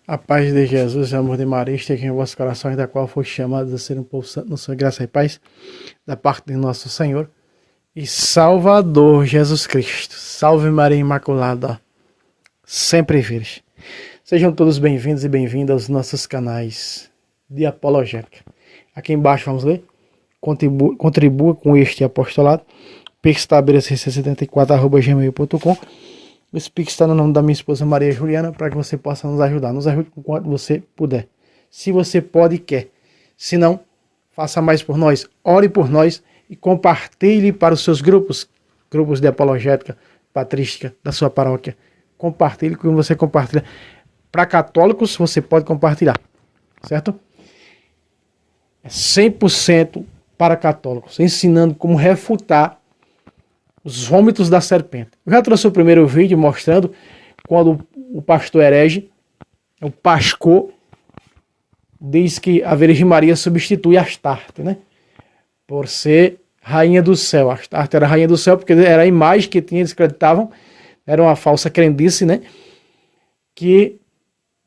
A paz de Jesus e o amor de Maria esteja em vossos corações, da qual foi chamado a ser um povo santo, no sua graça e paz, da parte de nosso Senhor e Salvador Jesus Cristo. Salve Maria Imaculada, sempre virgem. Sejam todos bem-vindos e bem-vindas aos nossos canais de apologética. Aqui embaixo vamos ler. Contribua com este apostolado. pixtabira674@gmail.com. Esse Pix está no nome da minha esposa Maria Juliana, para que você possa nos ajudar. Nos ajude com quanto você puder. Se você pode e quer. Se não, faça mais por nós. Ore por nós e compartilhe para os seus grupos de apologética, patrística, da sua paróquia. Compartilhe como você compartilha. Para católicos, você pode compartilhar. Certo? É 100% para católicos. Ensinando como refutar os vômitos da serpente. Eu já trouxe o primeiro vídeo mostrando quando o pastor herege, o Pascô, diz que a Virgem Maria substitui Astarte, né? Por ser rainha do céu. Astarte era rainha do céu porque era a imagem que tinha, eles acreditavam, era uma falsa crendice, né?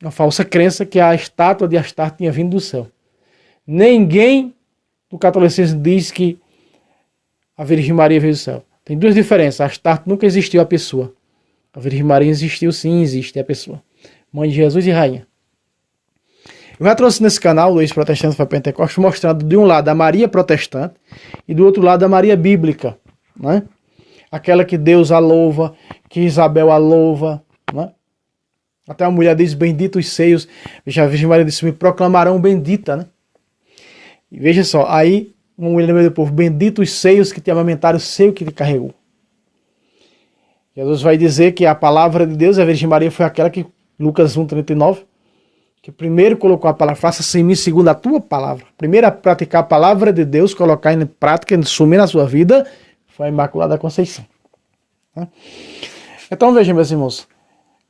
Uma falsa crença que a estátua de Astarte tinha vindo do céu. Ninguém do catolicismo diz que a Virgem Maria veio do céu. Tem duas diferenças. A Astarte nunca existiu a pessoa. A Virgem Maria existiu, sim, existe a pessoa. Mãe de Jesus e rainha. Eu já trouxe nesse canal, Luiz Protestante para Pentecostes, mostrando de um lado a Maria protestante e do outro lado a Maria bíblica. Né? Aquela que Deus a louva, que Isabel a louva. Né? Até a mulher diz, bendito os seios. Veja, a Virgem Maria disse, me proclamarão bendita. Né? E veja só, aí uma mulher no meio do povo, bendito os seios que te amamentaram, o seio que te carregou. Jesus vai dizer que a palavra de Deus, a Virgem Maria foi aquela que, Lucas 1,39, que primeiro colocou a palavra, faça-se em mim segundo a tua palavra. Primeiro a praticar a palavra de Deus, colocar em prática, assumir na sua vida, foi a Imaculada Conceição. Então vejam, meus irmãos,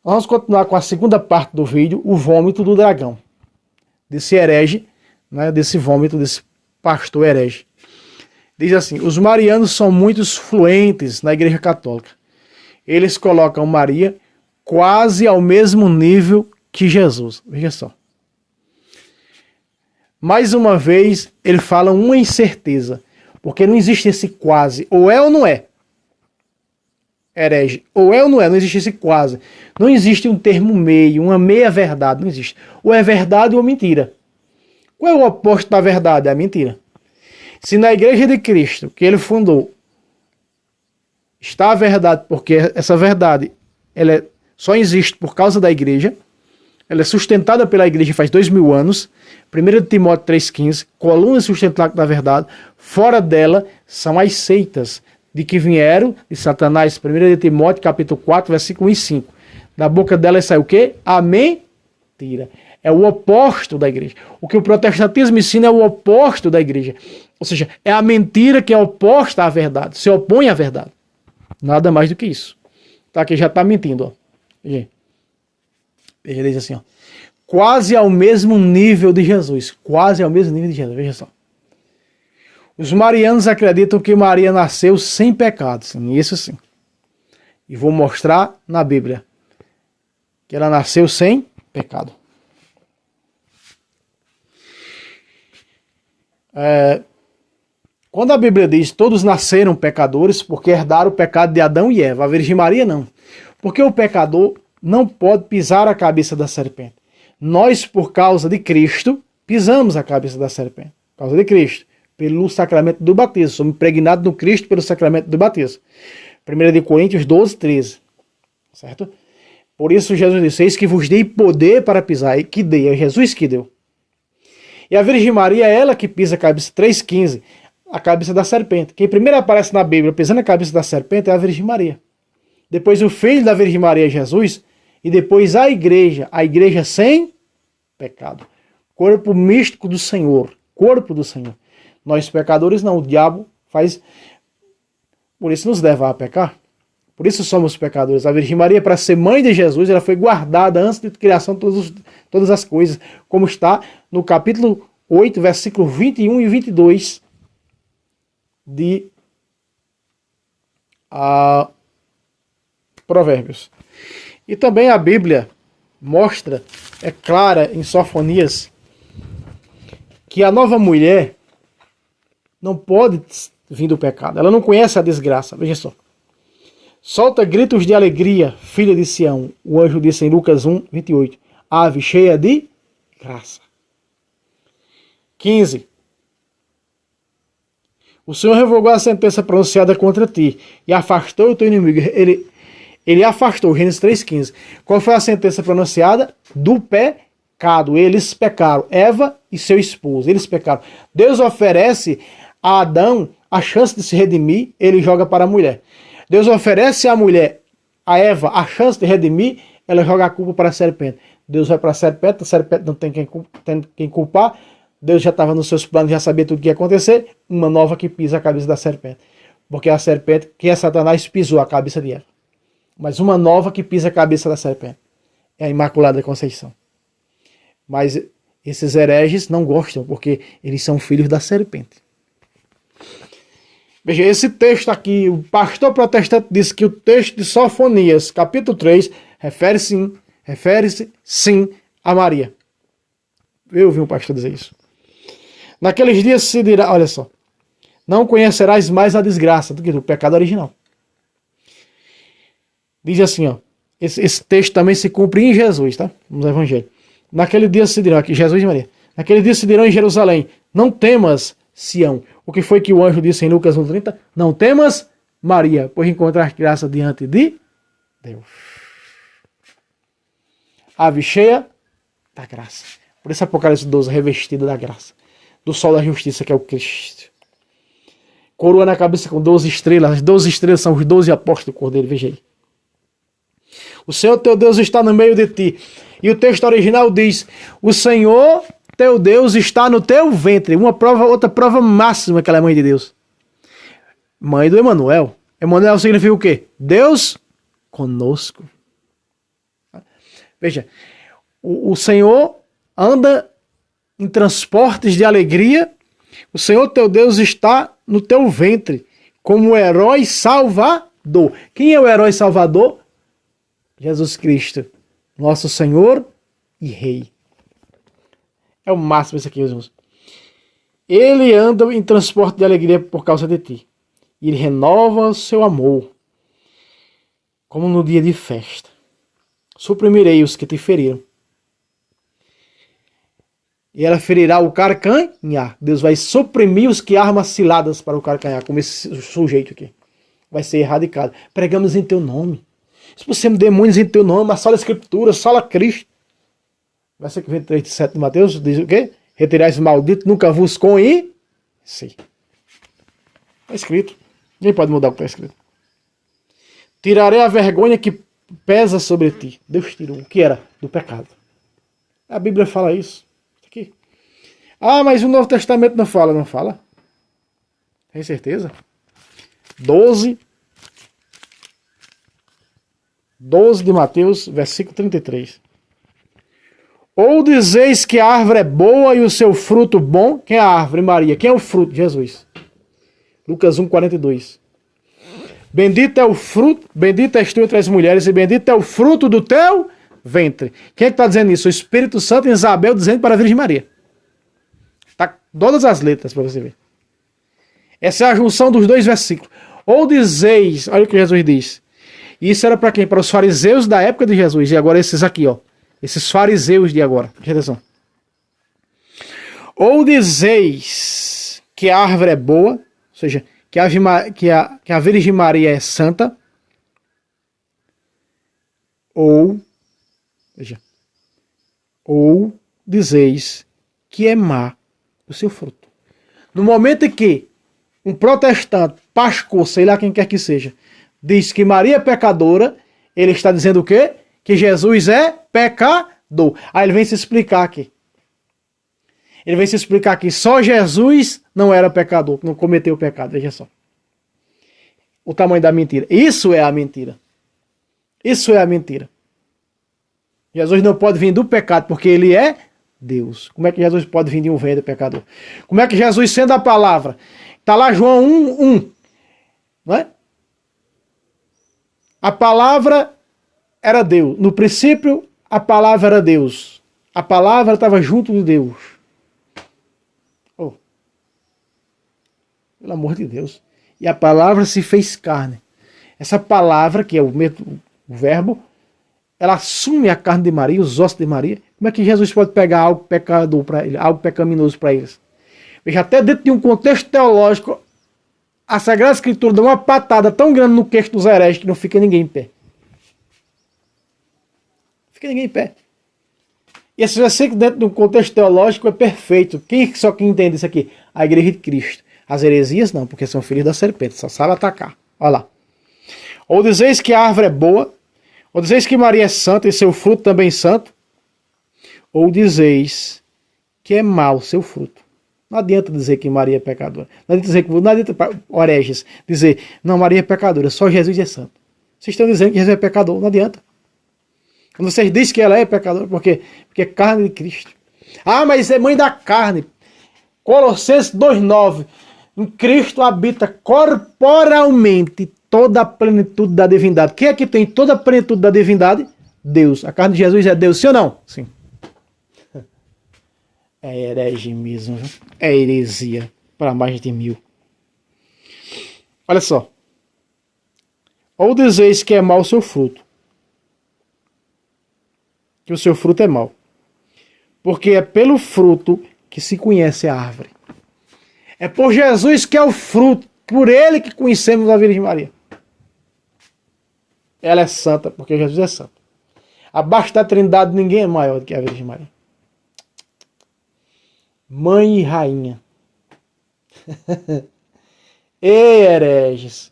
vamos continuar com a segunda parte do vídeo, o vômito do dragão. Desse herege, né, desse vômito, desse pastor herege. Diz assim, os marianos são muito fluentes na Igreja Católica. Eles colocam Maria quase ao mesmo nível que Jesus. Veja só. Mais uma vez, ele fala uma incerteza, porque não existe esse quase, ou é ou não é. Herege, ou é ou não é, não existe esse quase. Não existe um termo meio, uma meia verdade, não existe. Ou é verdade ou mentira. Qual é o oposto da verdade? É a mentira. Se na Igreja de Cristo, que ele fundou, está a verdade, porque essa verdade ela só existe por causa da Igreja, ela é sustentada pela Igreja faz 2000 anos, 1 Timóteo 3,15, coluna sustentada da verdade, fora dela são as seitas de que vieram de Satanás, 1 Timóteo capítulo 4, versículo 1 e 5. Da boca dela sai o quê? A mentira. É o oposto da Igreja. O que o protestantismo ensina é o oposto da Igreja. Ou seja, é a mentira que é oposta à verdade, se opõe à verdade. Nada mais do que isso. Tá, aqui já está mentindo. Ó. Veja, diz assim, ó. Quase ao mesmo nível de Jesus. Quase ao mesmo nível de Jesus. Veja só. Os marianos acreditam que Maria nasceu sem pecado. Sim, isso sim. E vou mostrar na Bíblia que ela nasceu sem pecado. Quando a Bíblia diz todos nasceram pecadores porque herdaram o pecado de Adão e Eva, a Virgem Maria não. Porque o pecador não pode pisar a cabeça da serpente. Nós, por causa de Cristo, pisamos a cabeça da serpente. Por causa de Cristo. Pelo sacramento do batismo. Somos impregnados no Cristo pelo sacramento do batismo. 1 Coríntios 12, 13. Certo? Por isso Jesus disse, eis que vos dei poder para pisar. E que dei, é Jesus que deu. E a Virgem Maria é ela que pisa a cabeça, 3,15, a cabeça da serpente. Quem primeiro aparece na Bíblia pisando a cabeça da serpente é a Virgem Maria. Depois o filho da Virgem Maria é Jesus. E depois a igreja sem pecado. Corpo místico do Senhor. Corpo do Senhor. Nós pecadores não, o diabo faz. Por isso nos leva a pecar. Por isso somos pecadores. A Virgem Maria, para ser mãe de Jesus, ela foi guardada antes da criação de todas as coisas, como está no capítulo 8, versículo 21 e 22 de Provérbios. E também a Bíblia mostra é clara em Sofonias que a nova mulher não pode vir do pecado. Ela não conhece a desgraça. Veja só. Solta gritos de alegria, filha de Sião. O anjo disse em Lucas 1, 28. Ave cheia de graça. 15. O Senhor revogou a sentença pronunciada contra ti e afastou o teu inimigo. Ele afastou, Gênesis 3,15. Qual foi a sentença pronunciada? Do pecado. Eles pecaram. Eva e seu esposo. Eles pecaram. Deus oferece a Adão a chance de se redimir, ele joga para a mulher. Deus oferece à mulher, a Eva, a chance de redimir, ela joga a culpa para a serpente. Deus vai para a serpente não tem quem culpar. Deus já estava nos seus planos, já sabia tudo o que ia acontecer. Uma nova que pisa a cabeça da serpente. Porque a serpente, que é Satanás, pisou a cabeça de Eva. Mas uma nova que pisa a cabeça da serpente. É a Imaculada Conceição. Mas esses hereges não gostam, porque eles são filhos da serpente. Veja, esse texto aqui, o pastor protestante disse que o texto de Sofonias, capítulo 3, refere-se sim a Maria. Eu ouvi um pastor dizer isso. Naqueles dias se dirá, olha só, não conhecerás mais a desgraça do que o pecado original. Diz assim, ó, esse texto também se cumpre em Jesus, tá? No Evangelho. Naquele dia se dirá, aqui Jesus e Maria, naquele dia se dirão em Jerusalém, não temas, Sião. O que foi que o anjo disse em Lucas 1,30? Não temas, Maria, pois encontrar graça diante de Deus. Ave cheia da graça. Por isso Apocalipse 12, revestida da graça. Do sol da justiça, que é o Cristo. Coroa na cabeça com 12 estrelas. As 12 estrelas são os 12 apóstolos do Cordeiro. Veja aí. O Senhor teu Deus está no meio de ti. E o texto original diz, o Senhor teu Deus está no teu ventre. Outra prova máxima que ela é mãe de Deus. Mãe do Emanuel. Emanuel significa o quê? Deus conosco. Veja, o Senhor anda em transportes de alegria. O Senhor teu Deus está no teu ventre como herói salvador. Quem é o herói salvador? Jesus Cristo, nosso Senhor e Rei. É o máximo isso aqui, irmãos. Ele anda em transporte de alegria por causa de ti. E ele renova o seu amor, como no dia de festa. Suprimirei os que te feriram. E ela ferirá o carcanhar. Deus vai suprimir os que armam ciladas para o carcanhar, como esse sujeito aqui. Vai ser erradicado. Pregamos em teu nome. Expulsemos demônios em teu nome, a sala Escritura, sala Cristo. Versículo 23 de 7 de Mateus diz o quê? Retirais o maldito, nunca vos conheci. Está escrito. Ninguém pode mudar o que está escrito. Tirarei a vergonha que pesa sobre ti. Deus tirou. O que era? Do pecado. A Bíblia fala isso. Aqui. Ah, mas o Novo Testamento não fala. Não fala? Tem certeza? 12 de Mateus, versículo 33. Ou dizeis que a árvore é boa e o seu fruto bom? Quem é a árvore, Maria? Quem é o fruto? Jesus. Lucas 1, 42. Bendito é o fruto, bendita és tu entre as mulheres e bendito é o fruto do teu ventre. Quem é que está dizendo isso? O Espírito Santo e Isabel dizendo para a Virgem Maria. Tá todas as letras para você ver. Essa é a junção dos dois versículos. Ou dizeis, olha o que Jesus diz. Isso era para quem? Para os fariseus da época de Jesus. E agora esses aqui, ó. Esses fariseus de agora. Presta atenção. Ou dizeis que a árvore é boa, ou seja, que a Virgem Maria é santa, ou dizeis que é má o seu fruto. No momento em que um protestante, pastor, sei lá quem quer que seja, diz que Maria é pecadora, ele está dizendo o quê? Que Jesus é pecador. Aí ele vem se explicar aqui. Ele vem se explicar que só Jesus não era pecador, não cometeu pecado. Veja só. O tamanho da mentira. Isso é a mentira. Isso é a mentira. Jesus não pode vir do pecado, porque ele é Deus. Como é que Jesus pode vir de um ventre pecador? Como é que Jesus, sendo a palavra, está lá João 1:1, não é? A palavra era Deus. No princípio, a palavra era Deus. A palavra estava junto de Deus. Oh, pelo amor de Deus. E a palavra se fez carne. Essa palavra, que é o verbo, ela assume a carne de Maria, os ossos de Maria. Como é que Jesus pode pegar algo pecador para ele, algo pecaminoso para eles? Veja, até dentro de um contexto teológico, a Sagrada Escritura dá uma patada tão grande no queixo dos hereges que não fica ninguém em pé. Não fica ninguém em pé. E esse versículo dentro de um contexto teológico é perfeito. Só quem entende isso aqui? A Igreja de Cristo. As heresias não, porque são filhos da serpente, só sabe atacar. Olha lá. Ou dizeis que a árvore é boa, ou dizeis que Maria é santa e seu fruto também santo, ou dizeis que é mau seu fruto. Não adianta dizer que Maria é pecadora. Não adianta para hereges dizer, não, Maria é pecadora, só Jesus é santo. Vocês estão dizendo que Jesus é pecador, não adianta. Quando vocês dizem que ela é pecadora, porque é carne de Cristo. Ah, mas é mãe da carne. Colossenses 2,9. Em Cristo habita corporalmente toda a plenitude da divindade. Quem é que tem toda a plenitude da divindade? Deus. A carne de Jesus é Deus, sim ou não? Sim. É herege mesmo. É heresia para mais de 1000. Olha só. Ou dizeis que é mau o seu fruto. Que o seu fruto é mau. Porque é pelo fruto que se conhece a árvore. É por Jesus que é o fruto. Por ele que conhecemos a Virgem Maria. Ela é santa, porque Jesus é santo. Abaixo da Trindade ninguém é maior do que a Virgem Maria. Mãe e rainha. Ei, hereges.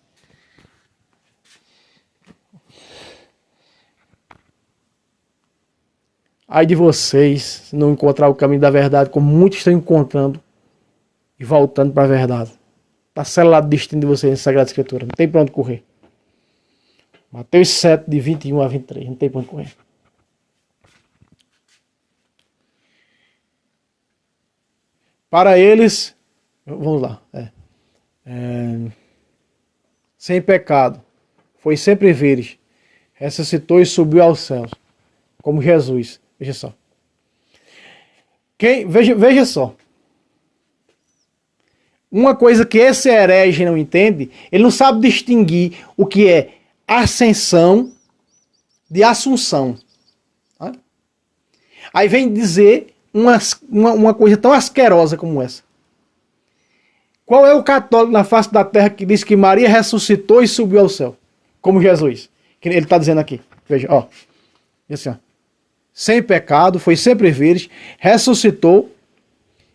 Ai de vocês, se não encontrar o caminho da verdade, como muitos estão encontrando, e voltando para a verdade. Está selado o destino de vocês na Sagrada Escritura. Não tem para onde correr. Mateus 7, de 21 a 23. Não tem para onde correr. Para eles, vamos lá. Sem pecado, foi sempre virgem, ressuscitou e subiu aos céus, como Jesus. Veja só. Veja só. Uma coisa que esse herege não entende, ele não sabe distinguir o que é ascensão de assunção. Tá? Aí vem dizer uma coisa tão asquerosa como essa. Qual é o católico na face da terra que diz que Maria ressuscitou e subiu ao céu? Como Jesus. Que ele está dizendo aqui. Veja, ó. Assim, ó. Sem pecado, foi sempre virgem, ressuscitou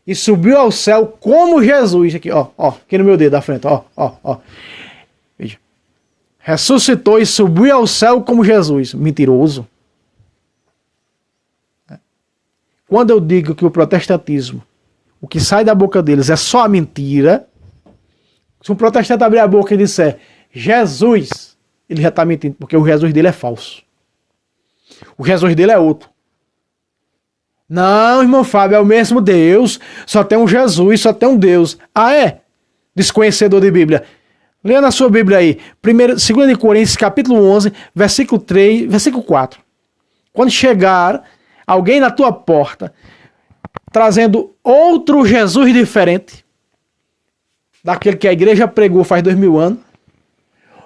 e subiu ao céu como Jesus. Aqui, ó, ó, aqui no meu dedo da frente, ó, ó, ó. Veja. Ressuscitou e subiu ao céu como Jesus. Mentiroso. Quando eu digo que o protestantismo, o que sai da boca deles é só a mentira, se um protestante abrir a boca e disser Jesus, ele já está mentindo, porque o Jesus dele é falso. O Jesus dele é outro. Não, irmão Fábio, é o mesmo Deus. Só tem um Jesus, só tem um Deus. Ah, é? Desconhecedor de Bíblia. Leia na sua Bíblia aí. 2 Coríntios, capítulo 11, versículo 3, versículo 4. Quando chegar alguém na tua porta, trazendo outro Jesus diferente, daquele que a igreja pregou faz 2000 anos,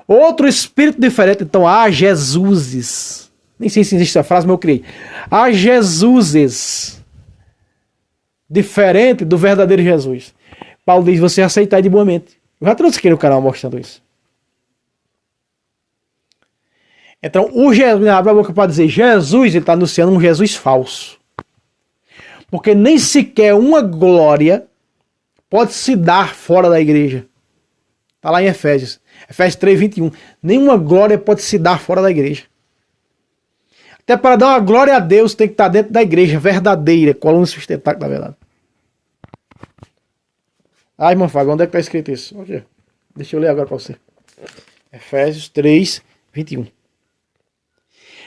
outro espírito diferente, então há Jesuses. Nem sei se existe essa frase, mas eu criei. Há Jesuses diferente do verdadeiro Jesus. Paulo diz, você aceitar de boa mente. Eu já trouxe aqui no canal mostrando isso. Então, o Jesus, abre a boca para dizer Jesus, ele está anunciando um Jesus falso. Porque nem sequer uma glória pode se dar fora da igreja. Está lá em Efésios. Efésios 3, 21. Nenhuma glória pode se dar fora da igreja. Até para dar uma glória a Deus tem que estar dentro da igreja verdadeira, coluna sustentáculo da verdade. Ah, irmão Fábio, onde é que está escrito isso? Okay. Deixa eu ler agora para você. Efésios 3, 21.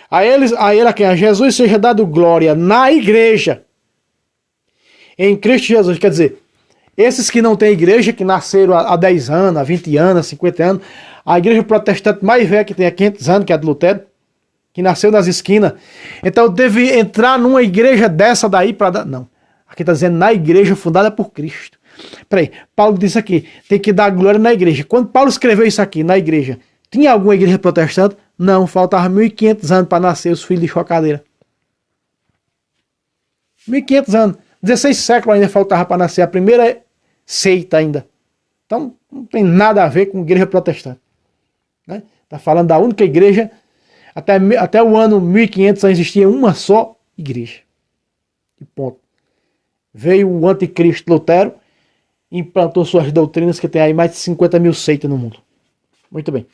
A ele a quem? A Jesus seja dado glória na igreja. Em Cristo Jesus. Quer dizer, esses que não têm igreja, que nasceram há 10 anos, há 20 anos, há 50 anos, a igreja protestante mais velha que tem há 500 anos, que é a de Lutero, que nasceu nas esquinas. Então eu devo entrar numa igreja dessa daí para dar... Não. Aqui está dizendo na igreja fundada por Cristo. Peraí, Paulo disse aqui, tem que dar glória na igreja. Quando Paulo escreveu isso aqui, na igreja, tinha alguma igreja protestante? Não, faltava 1.500 anos para nascer os filhos de chocadeira. 1.500 anos. 16 séculos ainda faltava para nascer a primeira seita ainda. Então, não tem nada a ver com igreja protestante. Né? Tá falando da única igreja, até o ano 1500 só existia uma só igreja. E ponto. Veio o anticristo Lutero, implantou suas doutrinas, que tem aí mais de 50 mil seitas no mundo. Muito bem.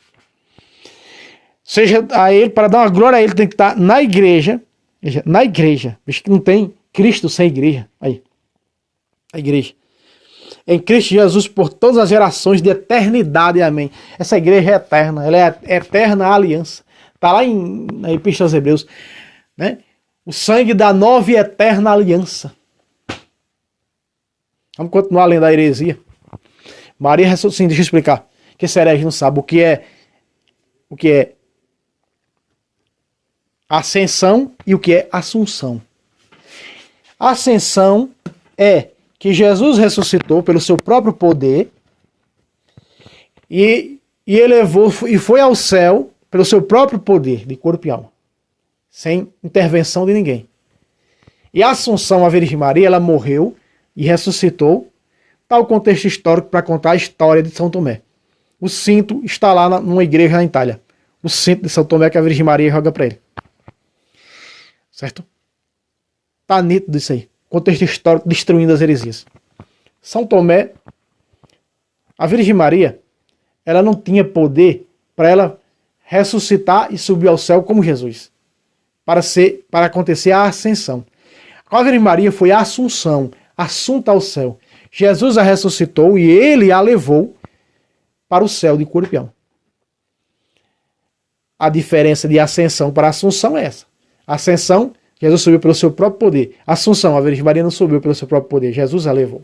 Seja a ele, para dar uma glória a ele, tem que estar na igreja. Na igreja. Visto que não tem Cristo sem igreja. Aí. A igreja. Em Cristo Jesus por todas as gerações de eternidade. Amém. Essa igreja é eterna. Ela é a eterna aliança. Está lá na Epístola aos Hebreus. Né? O sangue da nova e eterna aliança. Vamos continuar lendo a heresia. Maria ressuscitou. Sim, deixa eu explicar. Que esse herege não sabe o que é ascensão e o que é assunção. Ascensão é que Jesus ressuscitou pelo seu próprio poder e elevou e foi ao céu pelo seu próprio poder de corpo e alma, sem intervenção de ninguém. E a assunção à Virgem Maria, ela morreu e ressuscitou. Está o contexto histórico para contar a história de São Tomé. O cinto está lá numa igreja na Itália. O cinto de São Tomé que a Virgem Maria joga para ele. Certo? Está nítido isso aí. Contexto histórico destruindo as heresias. São Tomé, a Virgem Maria, ela não tinha poder para ela ressuscitar e subir ao céu como Jesus. Para acontecer a ascensão. A Virgem Maria foi a assunção, assunta ao céu. Jesus a ressuscitou e ele a levou para o céu de corpo e alma. A diferença de ascensão para assunção é essa. Ascensão, Jesus subiu pelo seu próprio poder. Assunção, a Virgem Maria não subiu pelo seu próprio poder. Jesus a levou.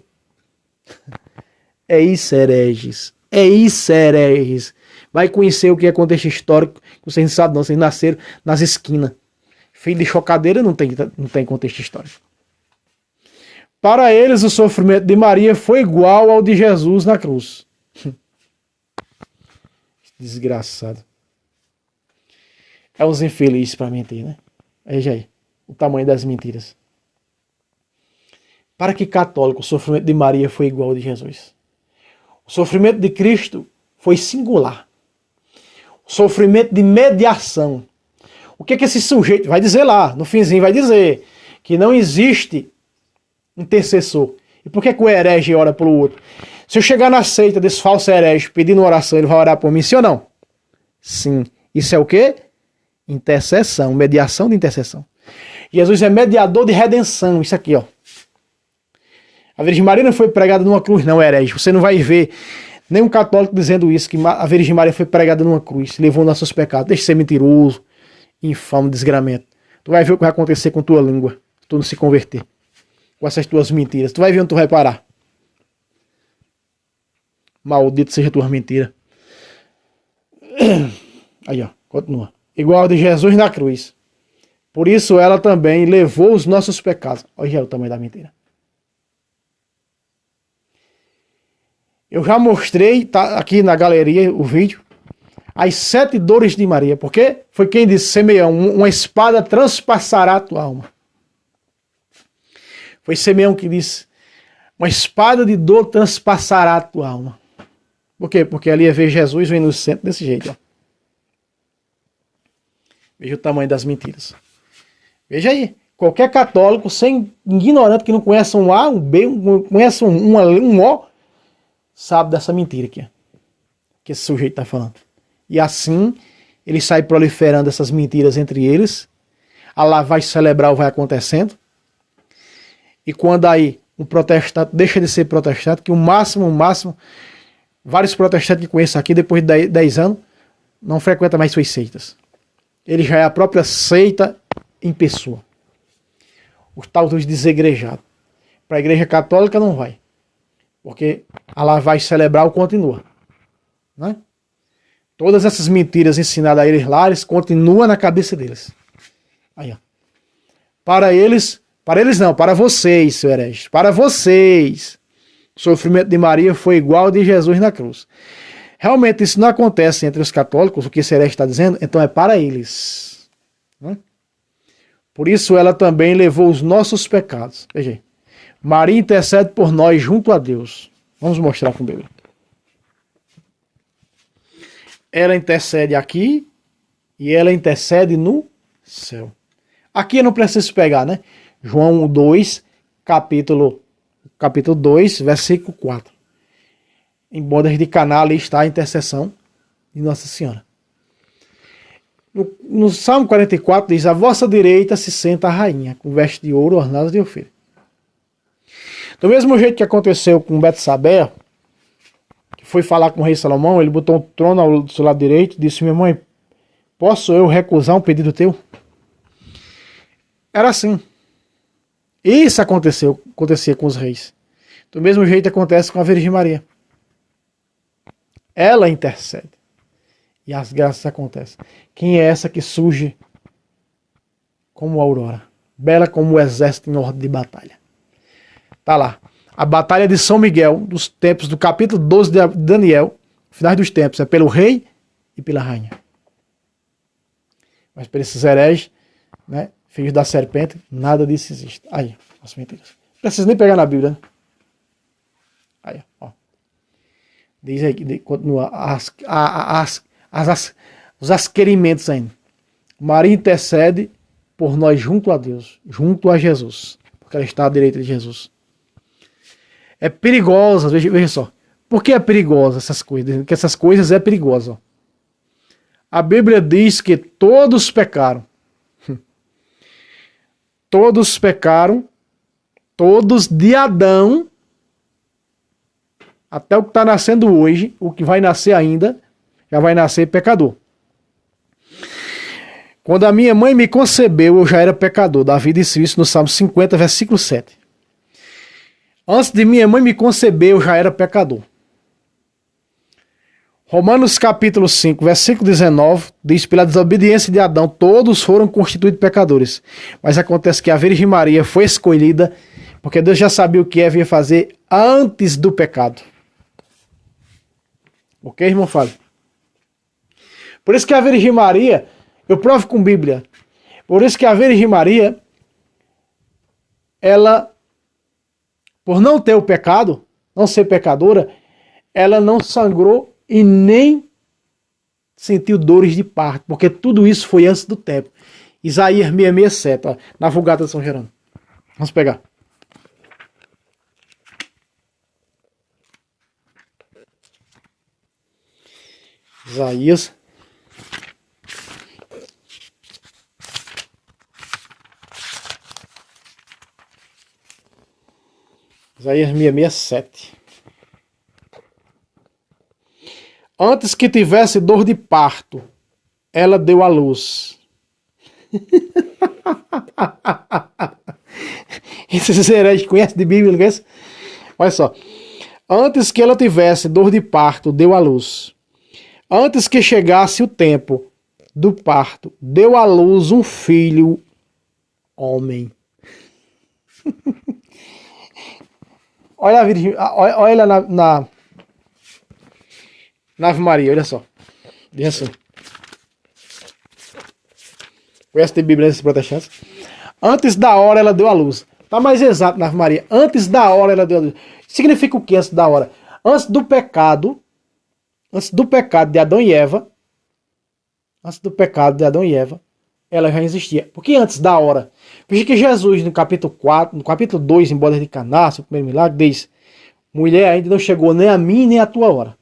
É isso, hereges. É isso, hereges. Vai conhecer o que é contexto histórico, que vocês não sabem não, vocês nasceram nas esquinas. Filho de chocadeira não tem contexto histórico. Para eles, o sofrimento de Maria foi igual ao de Jesus na cruz. Desgraçado. É uns infelizes para mentir, né? Veja aí, o tamanho das mentiras. Para que católico, o sofrimento de Maria foi igual ao de Jesus? O sofrimento de Cristo foi singular. O sofrimento de mediação. O que esse sujeito vai dizer lá? No finzinho vai dizer que não existe intercessor. E por que o herege ora pelo outro? Se eu chegar na seita desse falso herege pedindo oração, ele vai orar por mim, sim ou não? Sim. Isso é o quê? Intercessão, mediação de intercessão. Jesus é mediador de redenção, isso aqui, ó. A Virgem Maria não foi pregada numa cruz, não, herege. Você não vai ver nenhum católico dizendo isso, que a Virgem Maria foi pregada numa cruz, levou nossos pecados. Deixa de ser mentiroso, infame, desgramento. Tu vai ver o que vai acontecer com tua língua, se tu não se converter. Com essas tuas mentiras. Tu vai ver onde tu vai parar. Maldito seja tuas mentiras. Aí, ó, continua. Igual a de Jesus na cruz. Por isso ela também levou os nossos pecados. Olha o tamanho da mentira. Eu já mostrei, tá aqui na galeria, o vídeo, as 7 dores de Maria. Porque foi quem disse, Simeão, uma espada transpassará a tua alma. Foi Simeão que disse, uma espada de dor transpassará a tua alma. Por quê? Porque ali ia ver Jesus vem no centro desse jeito, ó. Veja o tamanho das mentiras. Veja aí, qualquer católico, sem ignorante que não conhece um A, um B, conhece um O, sabe dessa mentira aqui, ó, que esse sujeito está falando. E assim, ele sai proliferando essas mentiras entre eles, a lavagem cerebral vai acontecendo, e quando aí um protestante deixa de ser protestante, que o máximo, vários protestantes que conheço aqui, depois de 10 anos, não frequenta mais suas seitas. Ele já é a própria seita em pessoa. Os tal dos desegrejados. Para a igreja católica não vai. Porque a lavagem cerebral continua. Né? Todas essas mentiras ensinadas a eles lá, eles continuam na cabeça deles. Aí, ó. Para eles não, para vocês, seu herege. Para vocês. O sofrimento de Maria foi igual ao de Jesus na cruz. Realmente isso não acontece entre os católicos, o que esse herege está dizendo, então é para eles. Por isso ela também levou os nossos pecados. Veja aí. Maria intercede por nós junto a Deus. Vamos mostrar com o Bíblia. Ela intercede aqui e ela intercede no céu. Aqui eu não preciso pegar, né? João 2, capítulo 2, versículo 4. Em bodas de Caná ali está a intercessão de Nossa Senhora. No Salmo 44 diz: à vossa direita se senta a rainha, com veste de ouro ornada de ofírio. Do mesmo jeito que aconteceu com Betsabé, que foi falar com o rei Salomão, ele botou um trono ao seu lado direito e disse: minha mãe, posso eu recusar um pedido teu? Era assim. Isso acontecia com os reis. Do mesmo jeito acontece com a Virgem Maria. Ela intercede. E as graças acontecem. Quem é essa que surge como a aurora? Bela como o exército em ordem de batalha. Tá lá. A batalha de São Miguel, dos tempos do capítulo 12 de Daniel, finais dos tempos, é pelo rei e pela rainha. Mas para esses hereges, né, filhos da serpente, nada disso existe. Aí, as mentiras. Não precisa nem pegar na Bíblia, né? Aí, ó. Diz aí, continua os asquerimentos ainda. Maria intercede por nós junto a Deus, junto a Jesus, porque ela está à direita de Jesus. É perigosa, veja só. Por que é perigosa essas coisas? Porque essas coisas é perigosa. Ó. A Bíblia diz que todos pecaram. Todos pecaram, todos de Adão, até o que está nascendo hoje, o que vai nascer ainda, já vai nascer pecador. Quando a minha mãe me concebeu, eu já era pecador. Davi disse isso no Salmo 50, versículo 7. Antes de minha mãe me conceber, eu já era pecador. Romanos capítulo 5, versículo 19, diz: pela desobediência de Adão, todos foram constituídos pecadores. Mas acontece que a Virgem Maria foi escolhida, porque Deus já sabia o que Eva ia fazer antes do pecado. Ok, irmão Fábio? Por isso que a Virgem Maria, eu provo com Bíblia, por isso que a Virgem Maria, ela, por não ter o pecado, não ser pecadora, ela não sangrou e nem sentiu dores de parto, porque tudo isso foi antes do tempo. Isaías 667, ó, na Vulgata de São Jerônimo. Vamos pegar. Isaías. Isaías 667. Antes que tivesse dor de parto, ela deu à luz. Esses hereges conhecem de Bíblia, não conhece? Olha só. Antes que ela tivesse dor de parto, deu à luz. Antes que chegasse o tempo do parto, deu à luz um filho homem. Olha a Virgem, olha na Ave Maria, olha só. Diz assim. Conhece de Bíblia esses protestantes? Antes da hora ela deu à luz. Tá mais exato na Ave Maria. Antes da hora ela deu à luz. Significa o que antes da hora? Antes do pecado de Adão e Eva, ela já existia. Porque antes da hora? Porque que Jesus, no capítulo 4, no capítulo 2, em bodas de Caná, seu primeiro milagre, diz: mulher, ainda não chegou nem a mim nem a tua hora.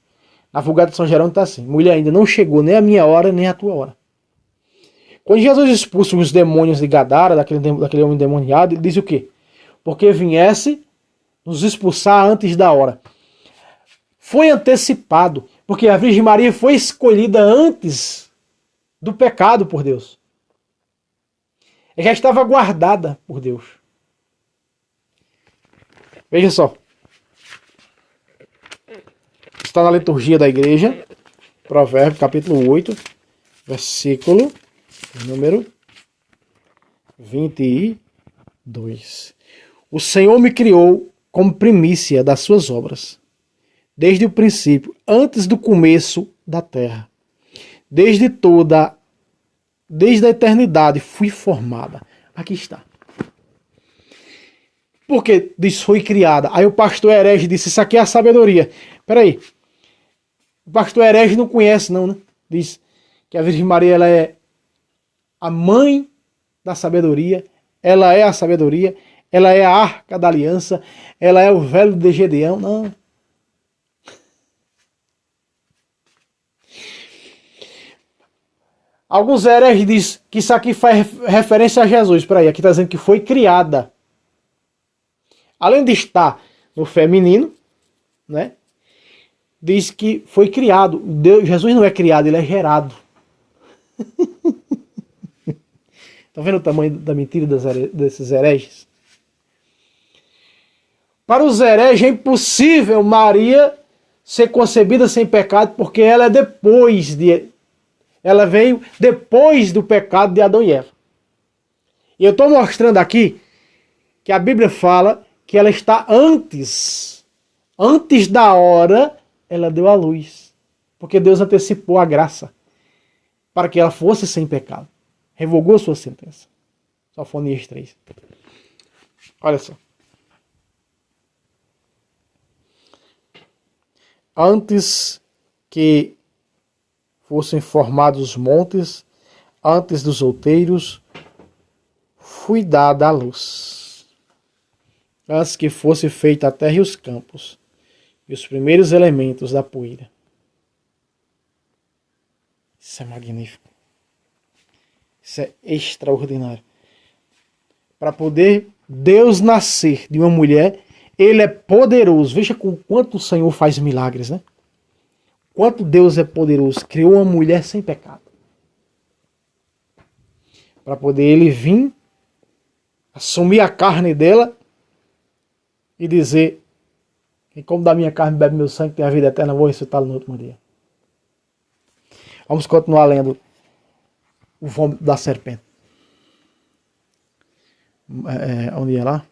Na Vulgata de São Jerônimo está assim: mulher, ainda não chegou nem a minha hora nem a tua hora. Quando Jesus expulsa os demônios de Gadara, daquele homem endemoniado, ele diz o quê? Porque viesse nos expulsar antes da hora. Foi antecipado, porque a Virgem Maria foi escolhida antes do pecado por Deus. Ela já estava guardada por Deus. Veja só. Está na liturgia da igreja. Provérbios, capítulo 8, versículo número 22. O Senhor me criou como primícia das suas obras, desde o princípio, antes do começo da terra. Desde a eternidade fui formada. Aqui está. Porque diz foi criada. Aí o pastor herege disse, isso aqui é a sabedoria. Peraí. O pastor herege não conhece não, né? Diz que a Virgem Maria ela é a mãe da sabedoria. Ela é a sabedoria. Ela é a arca da aliança. Ela é o véu de Gedeão. Não. Alguns hereges dizem que isso aqui faz referência a Jesus. Peraí, aqui está dizendo que foi criada. Além de estar no feminino, né? Diz que foi criado. Jesus não é criado, ele é gerado. Estão vendo o tamanho da mentira desses hereges? Para os hereges é impossível Maria ser concebida sem pecado, porque ela veio depois do pecado de Adão e Eva. E eu estou mostrando aqui que a Bíblia fala que ela está antes da hora, ela deu à luz. Porque Deus antecipou a graça para que ela fosse sem pecado. Revogou sua sentença. Sofonias 3. Olha só. Antes que fossem formados os montes, antes dos outeiros, fui dada a luz. Antes que fosse feita a terra e os campos, e os primeiros elementos da poeira. Isso é magnífico. Isso é extraordinário. Para poder Deus nascer de uma mulher, Ele é poderoso. Veja com quanto o Senhor faz milagres, né? Quanto Deus é poderoso. Criou uma mulher sem pecado. Para poder Ele vir, assumir a carne dela e dizer: quem come da minha carne bebe meu sangue tem a vida eterna, vou ressuscitá-lo no último dia. Vamos continuar lendo o vômito da serpente. Onde é lá?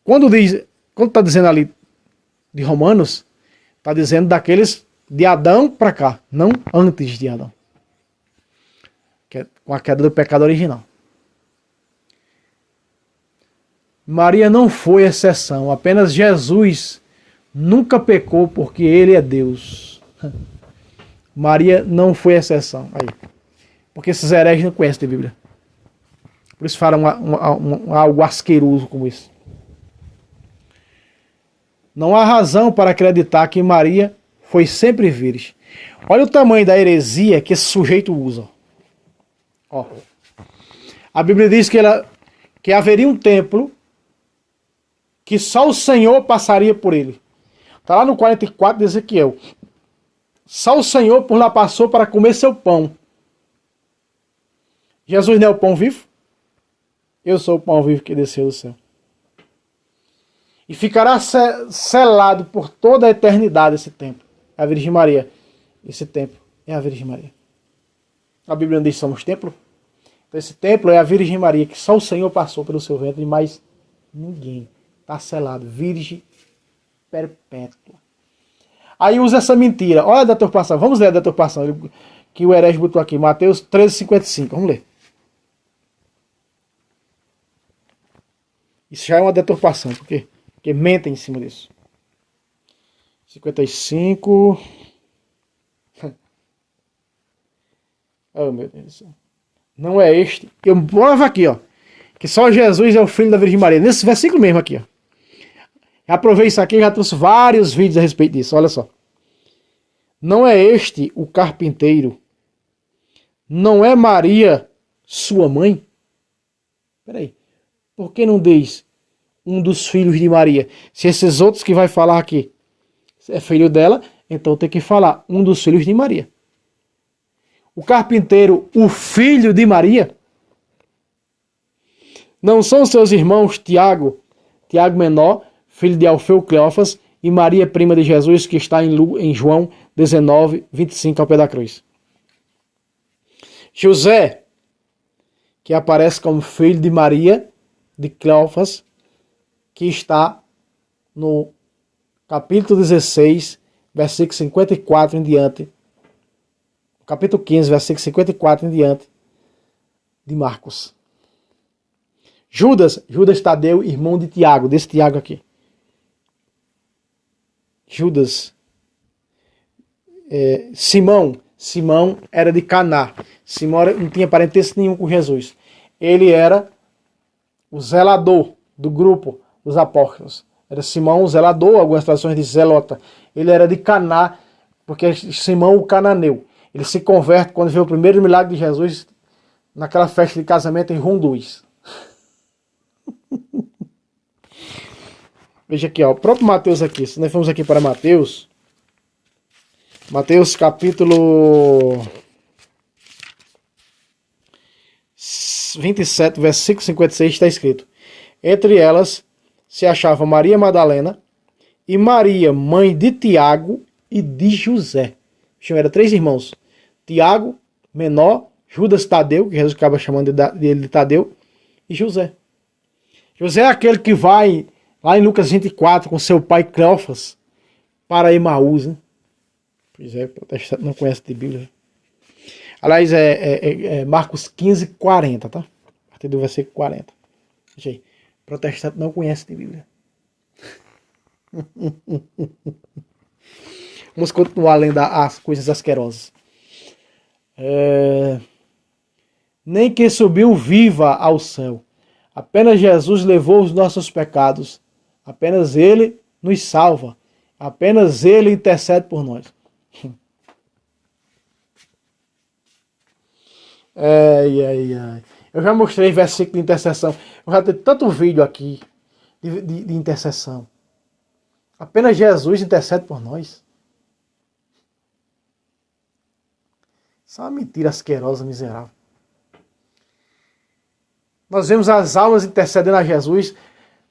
Quando está dizendo ali de Romanos, está dizendo daqueles de Adão para cá, não antes de Adão. Com a queda do pecado original. Maria não foi exceção, apenas Jesus nunca pecou porque Ele é Deus. Maria não foi exceção. Aí. Porque esses hereges não conhecem a Bíblia. Por isso falam algo asqueroso como isso. Não há razão para acreditar que Maria foi sempre virgem. Olha o tamanho da heresia que esse sujeito usa. Ó. A Bíblia diz que haveria um templo que só o Senhor passaria por ele. Está lá no 44 de Ezequiel. Só o Senhor por lá passou para comer seu pão. Jesus não é o pão vivo? Eu sou o pão vivo que desceu do céu. E ficará selado por toda a eternidade esse templo. A Virgem Maria. Esse templo é a Virgem Maria. A Bíblia não diz que somos templo? Então esse templo é a Virgem Maria, que só o Senhor passou pelo seu ventre e mais ninguém. Está selado. Virgem perpétua. Aí usa essa mentira. Olha a deturpação. Vamos ler a deturpação que o herege botou aqui. Mateus 13,55. Vamos ler. Isso já é uma deturpação. Por quê? Porque mentem em cima disso. 55. Oh, meu Deus do céu. Não é este. Eu provo aqui, ó. Que só Jesus é o filho da Virgem Maria. Nesse versículo mesmo aqui, ó. Já provei isso aqui, já trouxe vários vídeos a respeito disso. Olha só. Não é este o carpinteiro? Não é Maria sua mãe? Peraí. Por que não diz um dos filhos de Maria? Se esses outros que vai falar aqui é filho dela, então tem que falar um dos filhos de Maria. O carpinteiro, o filho de Maria? Não são seus irmãos Tiago menor, filho de Alfeu Cleófas, e Maria, prima de Jesus, que está em João 19, 25 ao pé da cruz. José, que aparece como filho de Maria, de Cleófas, que está no capítulo 16, versículo 54 em diante. Capítulo 15, versículo 54 em diante de Marcos. Judas Tadeu, irmão de Tiago, desse Tiago aqui. Judas. Simão era de Caná. Simão não tinha parentesco nenhum com Jesus. Ele era o zelador do grupo dos apóstolos. Era Simão o zelador, algumas traduções de zelota. Ele era de Caná, porque Simão o cananeu. Ele se converte quando vê o primeiro milagre de Jesus naquela festa de casamento em Ronduís. Veja aqui, ó, o próprio Mateus aqui. Se nós formos aqui para Mateus capítulo 27, versículo 56, está escrito: entre elas se achava Maria Madalena e Maria, mãe de Tiago e de José. Eram 3 irmãos. Tiago, menor, Judas Tadeu, que Jesus acaba chamando dele de Tadeu, e José. José é aquele que vai lá em Lucas 24 com seu pai Cleófas para Emaús, né? Pois é, protestante não conhece de Bíblia. Aliás, é Marcos 15, 40, tá? A partir do versículo 40. Veja aí. Protestante não conhece de Bíblia. Vamos continuar lendo as coisas asquerosas. Nem que subiu viva ao céu. Apenas Jesus levou os nossos pecados. Apenas Ele nos salva. Apenas Ele intercede por nós. Eu já mostrei versículo de intercessão. Eu já tenho tanto vídeo aqui de intercessão. Apenas Jesus intercede por nós. Isso é uma mentira asquerosa, miserável. Nós vemos as almas intercedendo a Jesus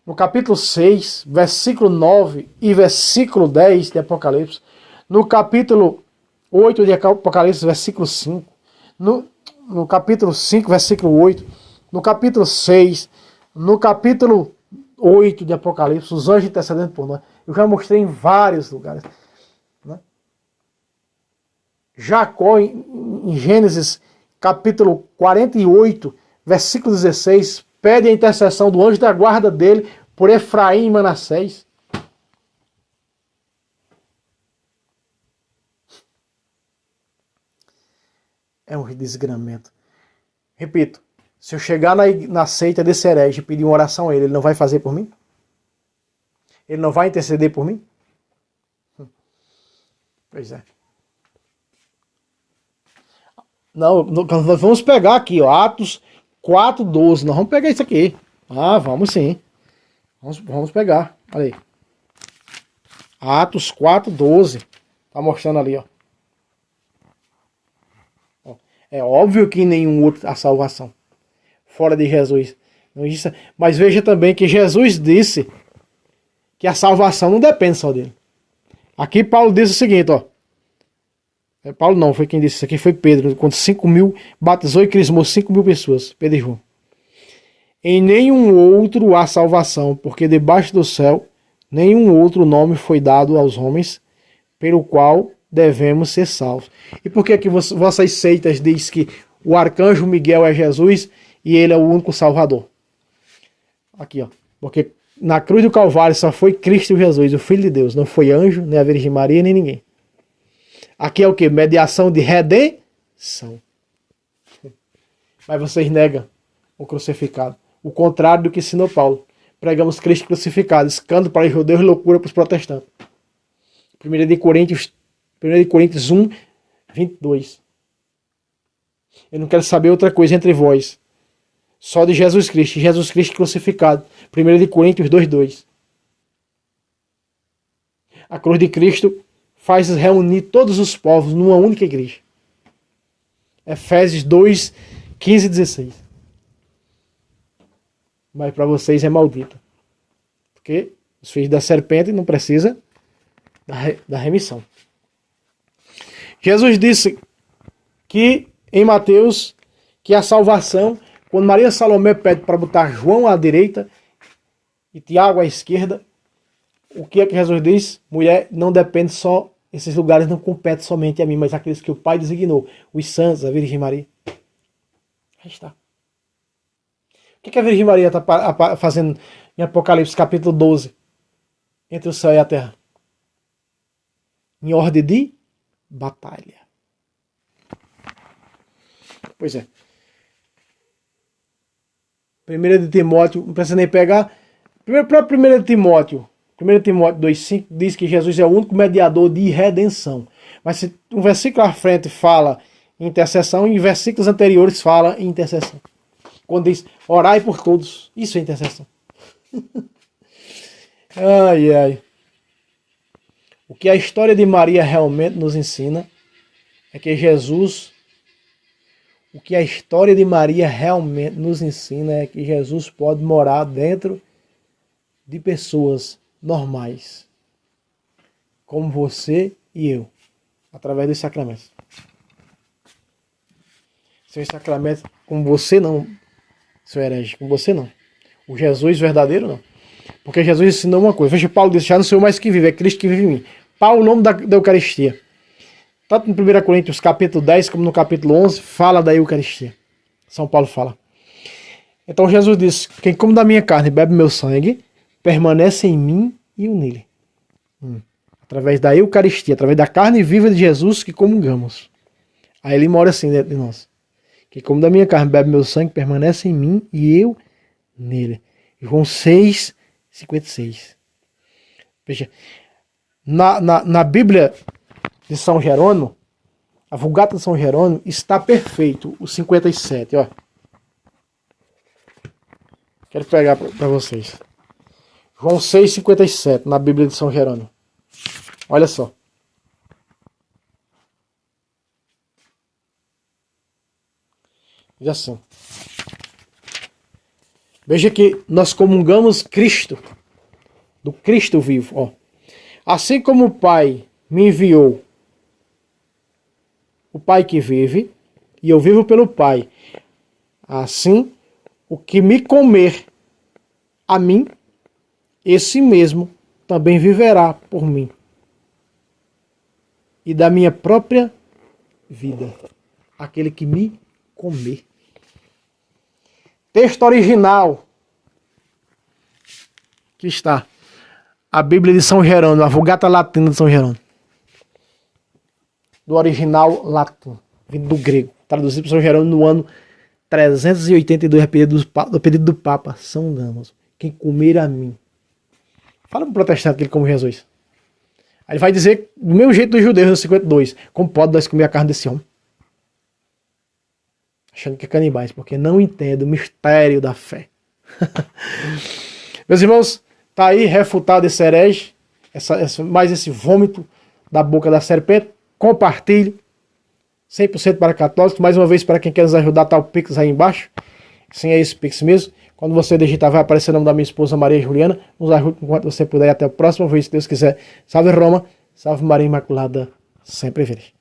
no capítulo 6, versículo 9 e versículo 10 de Apocalipse. No capítulo 8 de Apocalipse, versículo 5. No capítulo 5, versículo 8. No capítulo 6. No capítulo 8 de Apocalipse, os anjos intercedendo por nós. Eu já mostrei em vários lugares. Né? Jacó, em Gênesis, capítulo 48, versículo 16, pede a intercessão do anjo da guarda dele por Efraim e Manassés. É um desgramento. Repito, se eu chegar na seita desse herege e pedir uma oração a ele, ele não vai fazer por mim? Ele não vai interceder por mim? Pois é. Não, nós vamos pegar aqui, ó, Atos 4:12. Nós vamos pegar isso aqui. Ah, vamos sim. Vamos pegar. Olha aí. Atos 4:12. Tá mostrando ali, ó. É óbvio que nenhum outro a salvação. Fora de Jesus. Mas veja também que Jesus disse que a salvação não depende só dele. Aqui Paulo diz o seguinte, ó. Paulo não, foi quem disse isso aqui, foi Pedro. Quando 5.000 batizou e crismou 5.000 pessoas. Pedro e João. Em nenhum outro há salvação, porque debaixo do céu nenhum outro nome foi dado aos homens, pelo qual devemos ser salvos. E por que vossas seitas diz que o arcanjo Miguel é Jesus e ele é o único salvador? Aqui, ó. Porque na cruz do Calvário só foi Cristo Jesus, o Filho de Deus. Não foi anjo, nem a Virgem Maria, nem ninguém. Aqui é o que? Mediação de redenção. Mas vocês negam o crucificado. O contrário do que ensinou Paulo. Pregamos Cristo crucificado. Escândalo para os judeus e loucura para os protestantes. 1 Coríntios 1, 22. Eu não quero saber outra coisa entre vós. Só de Jesus Cristo. Jesus Cristo crucificado. 1 Coríntios 2, 2. A cruz de Cristo faz reunir todos os povos numa única igreja. Efésios 2, 15 e 16. Mas para vocês é maldita. Porque os filhos da serpente não precisam da remissão. Jesus disse que em Mateus, que a salvação, quando Maria Salomé pede para botar João à direita e Tiago à esquerda, o que é que Jesus diz? Mulher, não depende só, esses lugares não competem somente a mim, mas aqueles que o Pai designou, os santos, a Virgem Maria. Aí está. O que a Virgem Maria está fazendo em Apocalipse capítulo 12? Entre o céu e a terra. Em ordem de batalha. Pois é. 1 de Timóteo, não precisa nem pegar. Próprio 1 de Timóteo 2,5 diz que Jesus é o único mediador de redenção. Mas se um versículo à frente fala em intercessão, e em versículos anteriores fala em intercessão. Quando diz, orai por todos, isso é intercessão. Ai, ai. O que a história de Maria realmente nos ensina é que Jesus... O que a história de Maria realmente nos ensina é que Jesus pode morar dentro de pessoas normais, como você e eu, através dos sacramentos. Sem sacramento, como você não, seu herege, como você não. O Jesus verdadeiro não. Porque Jesus ensinou uma coisa. Veja, Paulo disse, já não sou eu mais que vive, é Cristo que vive em mim. Paulo, o nome da Eucaristia. Tanto no 1 Coríntios capítulo 10 como no capítulo 11, fala da Eucaristia. São Paulo fala. Então Jesus disse, quem come da minha carne e bebe meu sangue, permanece em mim e eu nele. Através da Eucaristia, através da carne viva de Jesus que comungamos. Aí ele mora assim dentro de nós. Quem come da minha carne e bebe meu sangue, permanece em mim e eu nele. João 6, 56. Veja, na Bíblia de São Jerônimo, a Vulgata de São Jerônimo, está perfeito o 57, ó. Quero pegar para vocês. João 6, 57, na Bíblia de São Jerônimo. Olha só. Diz assim. Veja que nós comungamos Cristo, do Cristo vivo, ó. Assim como o Pai me enviou, o Pai que vive, e eu vivo pelo Pai. Assim, o que me comer a mim, esse mesmo também viverá por mim. E da minha própria vida, aquele que me comer. Texto original, que está a Bíblia de São Jerônimo, a Vulgata Latina de São Jerônimo. Do original latim, vindo do grego, traduzido por São Jerônimo no ano 382, do pedido do Papa São Damaso. Quem comer a mim. Fala para o protestante que ele come Jesus. Aí ele vai dizer, do mesmo jeito dos judeus no 52, como pode nós comer a carne desse homem? Achando que é canibais, porque não entende o mistério da fé. Meus irmãos, tá aí refutado esse herege, mais esse vômito da boca da serpente. Compartilhe. 100% para católicos. Mais uma vez, para quem quer nos ajudar, tá o Pix aí embaixo. Sim, é esse Pix mesmo. Quando você digitar, vai aparecer o nome da minha esposa Maria Juliana. Nos ajude enquanto você puder. Até a próxima vez, se Deus quiser. Salve Roma. Salve Maria Imaculada. Sempre virgem.